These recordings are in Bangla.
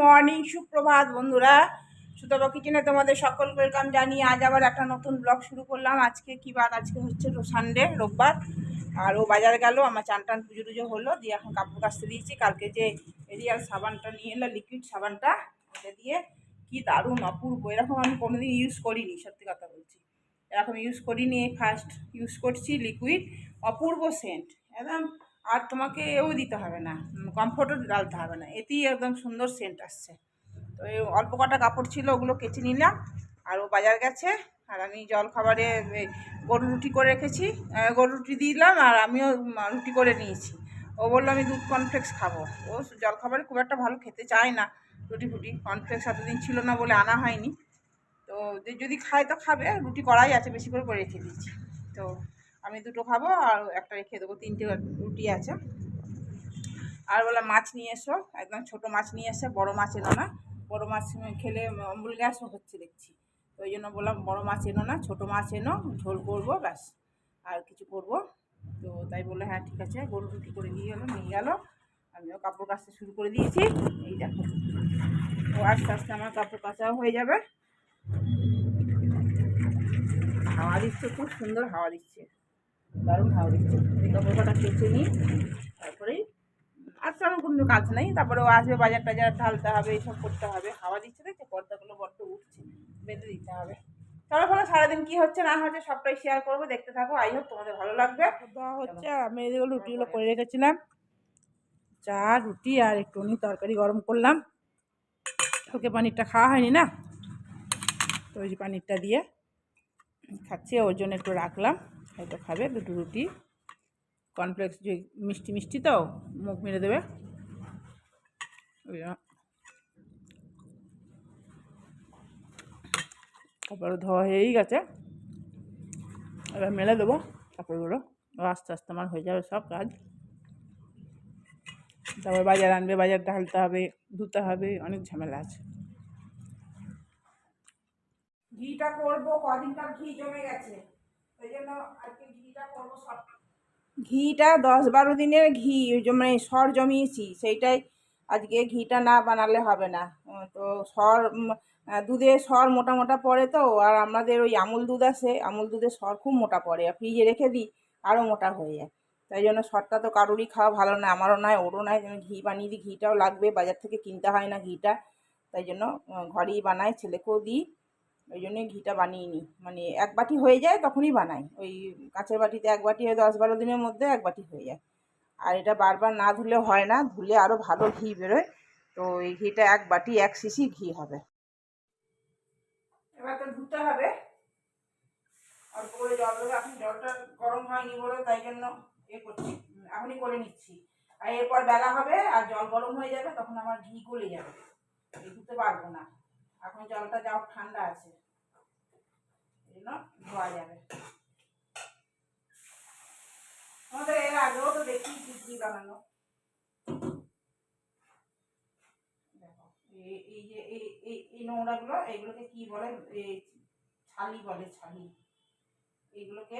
মর্নিং, সুপ্রভাত বন্ধুরা। সুতপা কিচেনে তোমাদের সকল ওয়েলকাম জানিয়ে আজ আবার একটা নতুন ব্লগ শুরু করলাম। আজকে কি বার? আজকে হচ্ছে সানডে, রোববার। আর ও বাজার গেল, আমার চান টান পুজো টুজো হলো, দিয়ে এখন কাপড় কাচতে দিয়েছি। কালকে যে এরিয়াল সাবানটা নিয়ে এলো, লিকুইড সাবানটা, ওটা দিয়ে কি দারুণ অপূর্ব। এরকম আমি কোনোদিন ইউজ করিনি, সত্যি কথা বলছি, এরকম ইউজ করিনি, ফার্স্ট ইউজ করছি। লিকুইড, অপূর্ব সেন্ট একদম। আর তোমাকে এও দিতে হবে না, কমফোর্টও ডালতে হবে না, এতেই একদম সুন্দর সেন্ট আসছে। তো এই অল্প কটা কাপড় ছিল, ওগুলো কেচে নিলাম। আর ও বাজার গেছে, আর আমি জল খাবারে গরু রুটি করে রেখেছি, গরু রুটি দিলাম, আর আমিও রুটি করে নিয়েছি। ও বললো আমি দুধ কর্নফ্লেক্স খাবো। ও জল খাবারে খুব একটা ভালো খেতে চায় না, রুটি ফুটি। কর্নফ্লেক্স এতদিন ছিল না বলে আনা হয়নি। তো যদি খায় তো খাবে, রুটি করাই আছে, বেশি করে রেখে দিয়েছি। তো আমি দুটো খাবো আর একটা রেখে দেবো, তিনটে রুটি আছে। আর বললাম মাছ নিয়ে এসো, একদম ছোট মাছ নিয়ে এসে, বড় মাছ এনো না। বড় মাছ খেলে অম্বল গ্যাসও হচ্ছে দেখছি। তো ওই জন্য বললাম বড় মাছ এনো না, ছোট মাছ এনো, ঝোল করবো ব্যাস, আর কিছু করবো। তো তাই বললো হ্যাঁ ঠিক আছে, গরু রুটি করে নিয়ে গেলো। আমিও কাপড় কাচতে শুরু করে দিয়েছি। এই দেখো, তো আস্তে আস্তে আমার কাপড় কাচাও হয়ে যাবে। হাওয়া দিচ্ছে, খুব সুন্দর হাওয়া দিচ্ছে, দারুণ হাওয়া দিচ্ছে। এই কাপড় কাটা কেচে নিই, তারপরেই আর তেমন কোনো কাজ নেই। তারপরে ও আসবে, বাজার টাজার ঢালতে হবে, এইসব করতে হবে। হাওয়া দিচ্ছে দেখছে, পর্দাগুলো বড্ড উঠছে, বেঁধে দিতে হবে। চলো চলো, সারাদিন কী হচ্ছে না হচ্ছে সবটাই শেয়ার করবো, দেখতে থাকো। আই হোপ তোমাদের ভালো লাগবে। দেওয়া হচ্ছে, আর আমি এগুলো রুটিগুলো করে রেখেছিলাম, চা রুটি আর একটুখানি তরকারি গরম করলাম। কালকে পানিরটা খাওয়া হয়নি না, তো ওই পানিরটা দিয়ে খাচ্ছি, ওর জন্য একটু রাখলাম, হয়তো খাবে দুটো রুটি। কর্নফ্লেক্স যে মিষ্টি মিষ্টি, তো মুখ মেরে দেবে, ওই জন্য। কাপড় ধোয়া হয়েই গেছে, এবার মেলে দেবো কাপড়গুলো। আস্তে আস্তে আমার হয়ে যাবে সব কাজ। তারপর বাজার আনবে, বাজার ঢালতে হবে, ধুতে হবে, অনেক ঝামেলা আছে। ঘিটা করবো, কদিনকার ঘি জমে গেছে, ওই জন্য আজকে ঘিটা করবো সব। ঘিটা 10-12 দিনের ঘি, মানে সর জমিয়েছি, সেইটাই আজকে। ঘিটা না বানালে হবে না। তো সর, দুধের সর মোটা মোটা পড়ে তো, আর আমাদের ওই আমুল দুধ আছে, আমুল দুধের সর খুব মোটা পড়ে, আর ফ্রিজে রেখে দিই আরও মোটা হয়ে যায়। তাই জন্য সরটা তো কারোরই খাওয়া ভালো না, আমারও নয়, ওরও নয়। যেন ঘি বানিয়ে দিই, ঘিটাও লাগবে, বাজার থেকে কিনতে হয় না ঘিটা। তাই জন্য ঘরেই বানাই, ছেলেকেও দিই। ওই জন্যই ঘিটা বানিয়ে নিই, মানে 1 বাটি হয়ে যায় তখনই বানাই। ওই কাঁচের বাটিতে 1 বাটি হয়, 10-12 দিনের মধ্যে 1 বাটি হয়ে যায়। আর এটা বারবার না ধুলে হয় না, ধুলে আরও ভালো ঘি বেরোয়। তো এই ঘিটা 1 বাটি 1 শিশি ঘি হবে। এবার তো ধুতে হবে, অল্প করে জল দেবে। এখন জলটা গরম হয়নি বলে তাই জন্য করছি, এখনই করে নিচ্ছি। আর এরপর বেলা হবে আর জল গরম হয়ে যাবে, তখন আমার ঘি গলে যাবে, ধুতে পারবো না। এখন জলটা যাও ঠান্ডা আছে, এই জন্য ধোয়া যাবে। আমাদের এর আগেও তো দেখি ঘি বানানো। দেখো, এই যে এই নোংরাগুলো, এইগুলোকে কি বলে, এই ছালি বলে, ছালি। এইগুলোকে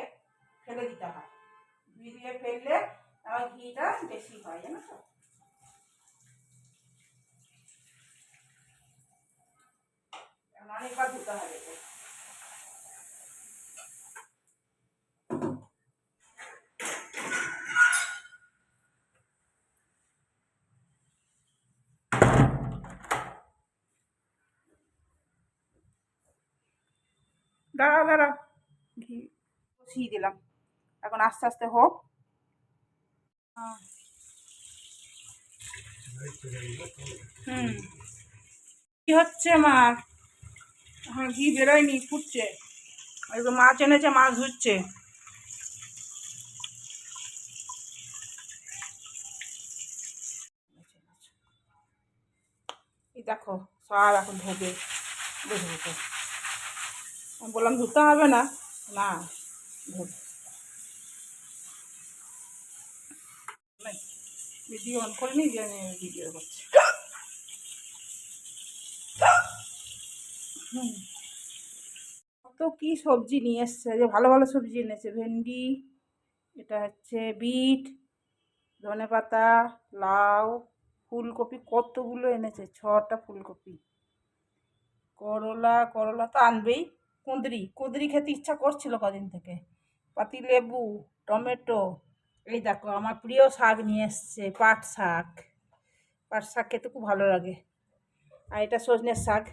ফেলে দিতে হয়, ধুয়ে ফেললে আমার ঘিটা বেশি হয়, জানো তো। অনেকবার ধুতে হবে। দাঁড়াও দাঁড়াও, ঘি বসিয়ে দিলাম, এখন আস্তে আস্তে হোক। কি হচ্ছে আমার? এখন ঘি বেরোয়নি, ফুটছে। একটু মাছ এনেছে, মাছ ধুচ্ছে। এই দেখো, সব এখন ধোবে বসে বসে। আমি বললাম ধুতে হবে না, না ধোবে। ভিডিও অন করে নি, যে আমি ভিডিও করছি। তো কি সবজি নিয়ে এসছে, যে ভালো ভালো সবজি এনেছে। ভেন্ডি, এটা হচ্ছে বিট, ধনেপাতা, লাউ, ফুলকপি কতগুলো এনেছে, 6টা ফুলকপি। করলা, করলা তো আনবেই। কুঁদরি, কুঁদরি খেতে ইচ্ছা করছিল কদিন থেকে। পাতিলেবু, টমেটো। এই দেখো আমার প্রিয় শাক নিয়ে এসছে, পাট শাক। পাট শাক খেতে খুব ভালো লাগে। আর এটা সজনের শাক।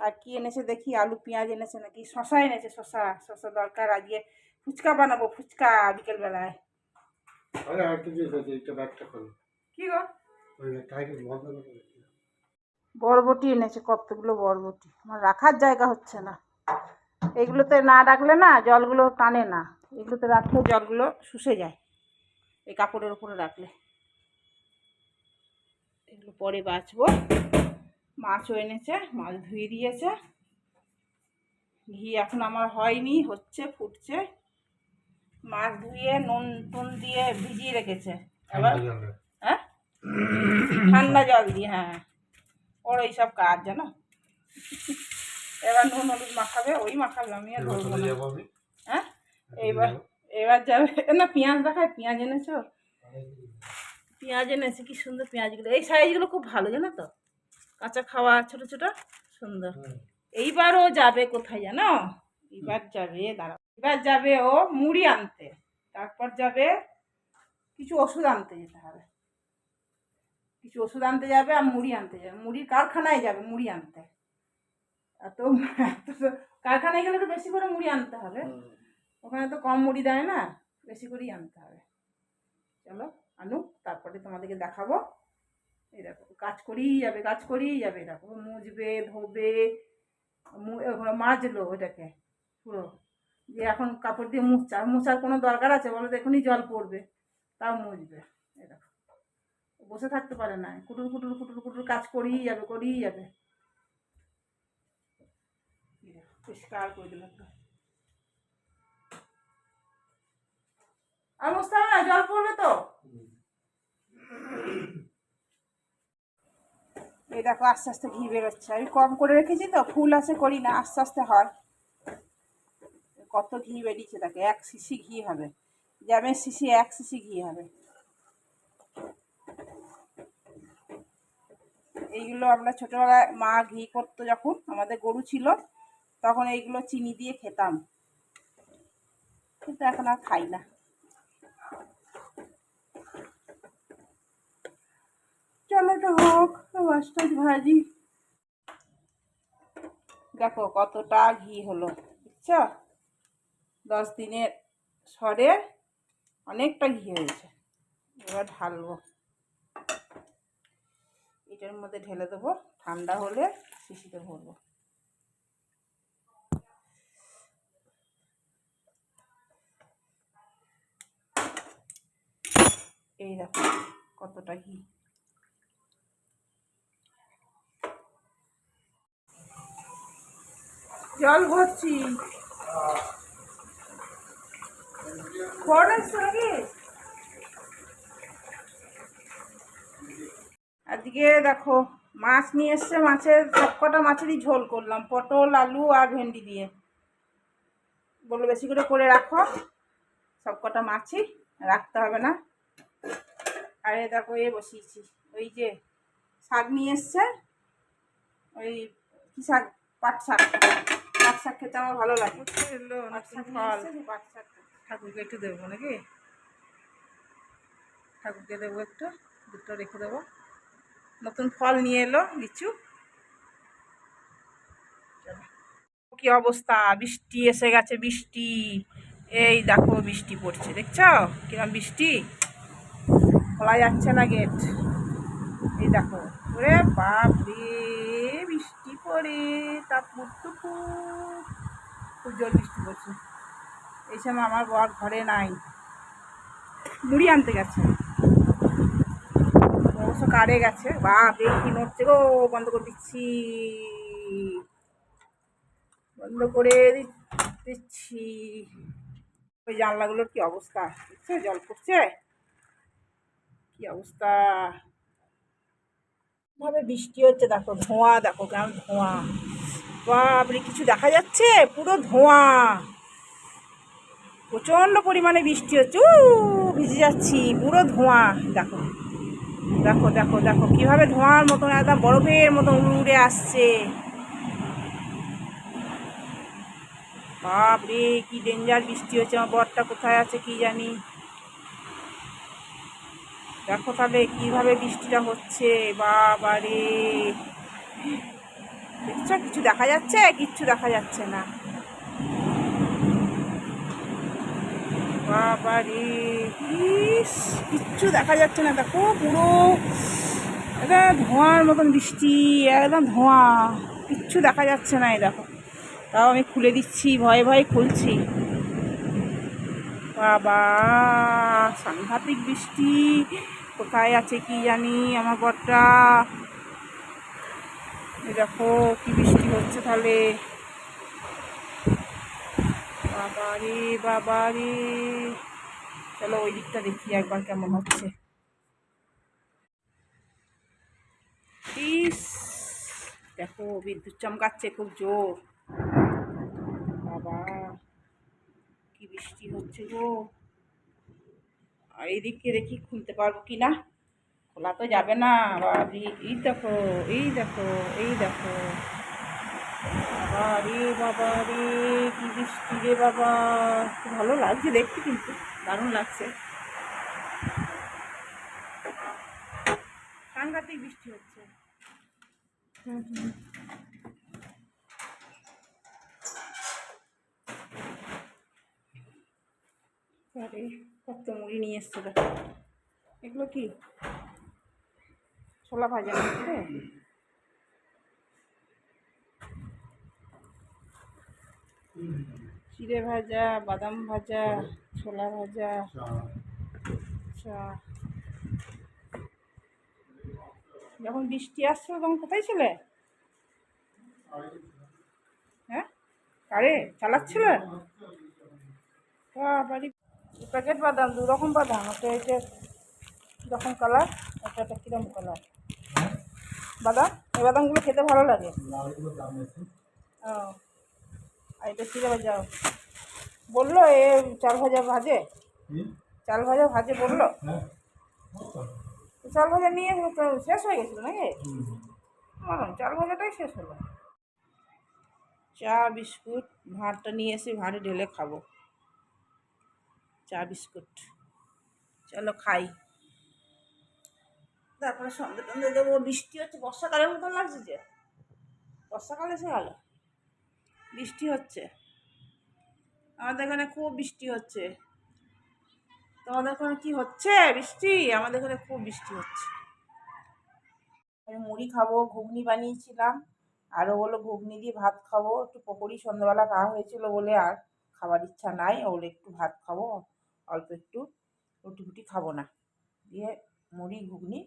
আর কি এনেছে দেখি, আলু পেঁয়াজ এনেছে নাকি, শশা এনেছে, শশা। শশা দরকার, আজকে ফুচকা বানাবো, ফুচকা বিকেলবেলায়। কি গো? বরবটি এনেছে, কতগুলো বরবটি। আমার রাখার জায়গা হচ্ছে না। এগুলোতে না রাখলে না জলগুলো টানে না, এগুলোতে রাখলে জলগুলো শুষে যায়, এই কাপড়ের উপরে রাখলে। এগুলো পরে বাছবো। মাছও এনেছে, মাছ ধুয়ে দিয়েছে। ঘি এখন আমার হয়নি, হচ্ছে, ফুটছে। মাছ ধুয়ে নুন টুন দিয়ে ভিজিয়ে রেখেছে। আবার হ্যাঁ, ঠান্ডা জল দিয়ে, হ্যাঁ। ওর এইসব কাজ জানো। এবার নুন হলুদ মাখাবে, ওই মাখাবে, আমি আর ধরবো না। হ্যাঁ, এবার এবার যাবে না। পেঁয়াজ দেখায়, পেঁয়াজ এনেছো? পেঁয়াজ এনেছে, কি সুন্দর পেঁয়াজগুলো। এই সাইজগুলো খুব ভালো জানো তো, কাঁচা খাওয়া, ছোট ছোট, সুন্দর। এইবারও যাবে কোথায় জানো? এবার যাবে, দাঁড়াও, এবার যাবে ও মুড়ি আনতে। তারপর যাবে কিছু ওষুধ আনতে যেতে হবে। কিছু ওষুধ আনতে যাবে আর মুড়ি আনতে যাবে। মুড়ির কারখানায় যাবে মুড়ি আনতে। এত কারখানায় গেলে তো বেশি করে মুড়ি আনতে হবে, ওখানে তো কম মুড়ি দেয় না, বেশি করেই আনতে হবে। চলো আনুক, তারপরে তোমাদেরকে দেখাবো। এই দেখো কাজ করেই যাবে, কাজ করেই যাবে। দেখো মুছবে, ধোবে, মাজলো ওটাকে পুরো, যে এখন কাপড় দিয়ে মুছছে। আর মোছার কোনো দরকার আছে বলো? এখনই জল পড়বে, তাও মুছবে। এই দেখো বসে থাকতে পারে না, কুটুর কুটুর কুটুর কুটুর কাজ করেই যাবে, করেই যাবে। পরিষ্কার করে দিল। আর মুছতে হবে না, জল পড়বে তো। এই দেখো আস্তে আস্তে ঘি বেরোচ্ছে। আমি কম করে রেখেছি তো, ফুল আছে করি না, আস্তে আস্তে হয়। কত ঘি বেরিয়েছে দেখে, 1 শিশি ঘি হবে। জ্যামের শিশি 1 শিশি ঘি হবে। এইগুলো আমরা ছোটোবেলায় মা ঘি করতো, যখন আমাদের গরু ছিল তখন এইগুলো চিনি দিয়ে খেতাম, কিন্তু এখন আর খাই না। চলো তো হোক, মাছটা ভাজি। দেখো কতটা ঘি হলো, বুঝছো? 10 দিনের সরে অনেকটা ঘি হয়েছে। এবার ঢালবো, এটার মধ্যে ঢেলে দেবো, ঠান্ডা হলে শিশিতে ভরবো। এই দেখো কতটা ঘি। জল ভরছি, আজকে দেখো মাছ নিয়ে এসছে, মাছের সবকটা মাছেরই ঝোল করলাম, পটল, আলু আর ভেন্ডি দিয়ে। বললো বেশি করে রাখো, সবকটা মাছই রাখতে হবে না। আর এ দেখো এ বসিয়েছি, ওই যে শাক নিয়ে এসছে, ওই কি শাক, পাট শাক। পাট শাক খেতে আমার ভালো লাগে। পাট শাক ঠাকুরকে একটু দেবো নাকি, ঠাকুরকে দেবো একটু, দুটো রেখে দেবো। নতুন ফল নিয়ে এলো লিচু। কি অবস্থা, বৃষ্টি এসে গেছে, বৃষ্টি। এই দেখো বৃষ্টি পড়ছে, দেখছো কিরম বৃষ্টি, খোলা যাচ্ছে না গেট। এই দেখো, ওরে বাপ রে, বৃষ্টি পড়ে তারপর তো খুব জোর বৃষ্টি পড়ছে। এই সময় আমার বর ঘরে নাই, মুড়ি আনতে গেছে, অবশ্য কারে গেছে। বাপ রে কি নড়ছে গো, বন্ধ করে দিচ্ছি, বন্ধ করে দিচ্ছি। ওই জানলাগুলোর কি অবস্থা দেখছো, জল পড়ছে, কি অবস্থা ভাবে বৃষ্টি হচ্ছে। দেখো ধোঁয়া, দেখো কেমন ধোঁয়া, বাপরে কিছু দেখা যাচ্ছে, পুরো ধোঁয়া। প্রচণ্ড পরিমাণে বৃষ্টি হচ্ছে, ভিজে যাচ্ছি, পুরো ধোঁয়া। দেখো দেখো দেখো দেখো কিভাবে ধোঁয়ার মতন একদম বরফের মতন উড়ে উড়ে আসছে। বাপ রে, কি ডেঞ্জার বৃষ্টি হচ্ছে। আমার বরটা কোথায় আছে কি জানি। দেখো তাহলে কিভাবে বৃষ্টিটা হচ্ছে। বাবা রে, দেখছো কিছু দেখা যাচ্ছে? কিচ্ছু দেখা যাচ্ছে না। বাবা রে, ইস, কিচ্ছু দেখা যাচ্ছে না। দেখো পুরো একদম ধোঁয়ার মতন বৃষ্টি, একদম ধোঁয়া, কিচ্ছু দেখা যাচ্ছে না। এই দেখো, তাও আমি খুলে দিচ্ছি, ভয়ে ভয়ে খুলছি। বাবা, সাংঘাতিক বৃষ্টি। কোথায় আছে কি জানি আমার বরটা। এই দেখো কি বৃষ্টি হচ্ছে তাহলে। বাবা রে বাবা রে, চলো ওই দিকটা দেখি একবার কেমন হচ্ছে। ইস, দেখো বিদ্যুৎ চমকাচ্ছে খুব জোর। বাবা, কি বৃষ্টি হচ্ছে গো। আর এইদিকে দেখি খুলতে পারবো কি না। খোলা তো যাবে না। বাবা, এই দেখো, এই দেখো, এই দেখো। বাবা রে বাবা রে, কি বৃষ্টি রে বাবা। খুব ভালো লাগছে দেখতে, কিন্তু দারুণ লাগছে। সাংঘাতিক বৃষ্টি হচ্ছে। হুম হুম। আরে, কত মুড়ি নিয়ে এসছে দেখো। এগুলো কি ছোলা ভাজা হচ্ছে? চিড়ে ভাজা, বাদাম ভাজা, ছোলা ভাজা, চা। যখন বৃষ্টি আসছিল তখন কোথায় ছিলে? হ্যাঁ, কারে চালাচ্ছিল? বাড়ি প্যাকেট বাদাম, দু রকম বাদাম। একটা এটা কীরকম কালার, একটা কীরকম কালার বাদাম। এই বাদামগুলো খেতে ভালো লাগে। ও, আর এটা চিড়ে ভাজা বললো। এ চাল ভাজা ভাজে, চাল ভাজা ভাজে বললো। চাল ভাজা নিয়ে তো শেষ হয়ে গেছিলো নাকি? চাল ভাজাটাই শেষ হলো। চা বিস্কুট, ভাতটা নিয়ে এসে ভাঁড়ে ঢেলে খাবো। চা বিস্কুট, চলো খাই। তারপরে সন্ধ্যে টন্ধে দেবো। বৃষ্টি হচ্ছে, বর্ষাকালের মতন লাগছে যে। বর্ষাকাল এসে গেল, বৃষ্টি হচ্ছে। আমাদের এখানে খুব বৃষ্টি হচ্ছে। তোমাদের ওখানে কি হচ্ছে বৃষ্টি? আমাদের এখানে খুব বৃষ্টি হচ্ছে। আমি মুড়ি খাবো, ঘুগনি বানিয়েছিলাম। আরও বলো ঘুগনি দিয়ে ভাত খাবো। একটু পকোড়ি সন্ধ্যাবেলা খাওয়া হয়েছিল বলে আর খাবার ইচ্ছা নাই। ওর একটু ভাত খাবো, অল্প একটু, রুটি ফুটি খাবো না। দিয়ে মুড়ি ঘুগনি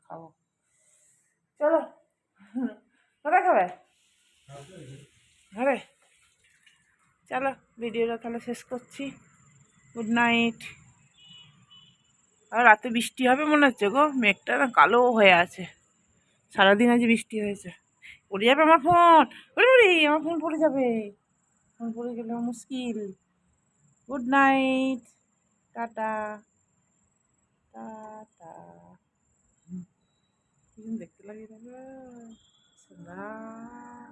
খাবো। চলো, কোথায় খাবে? ঘরে। চলো, ভিডিওটা তাহলে শেষ করছি। Good night. আর রাতে বৃষ্টি হবে মনে হচ্ছে গো, মেঘটা না কালো হয়ে আছে। সারাদিন আজ বৃষ্টি হয়েছে। পড়ে যাবে আমার ফোন, আমার ফোন পড়ে যাবে। ফোন পড়ে গেলে মুশকিল। Good night, tata, tata. দেখতে লাগে সুন্দর।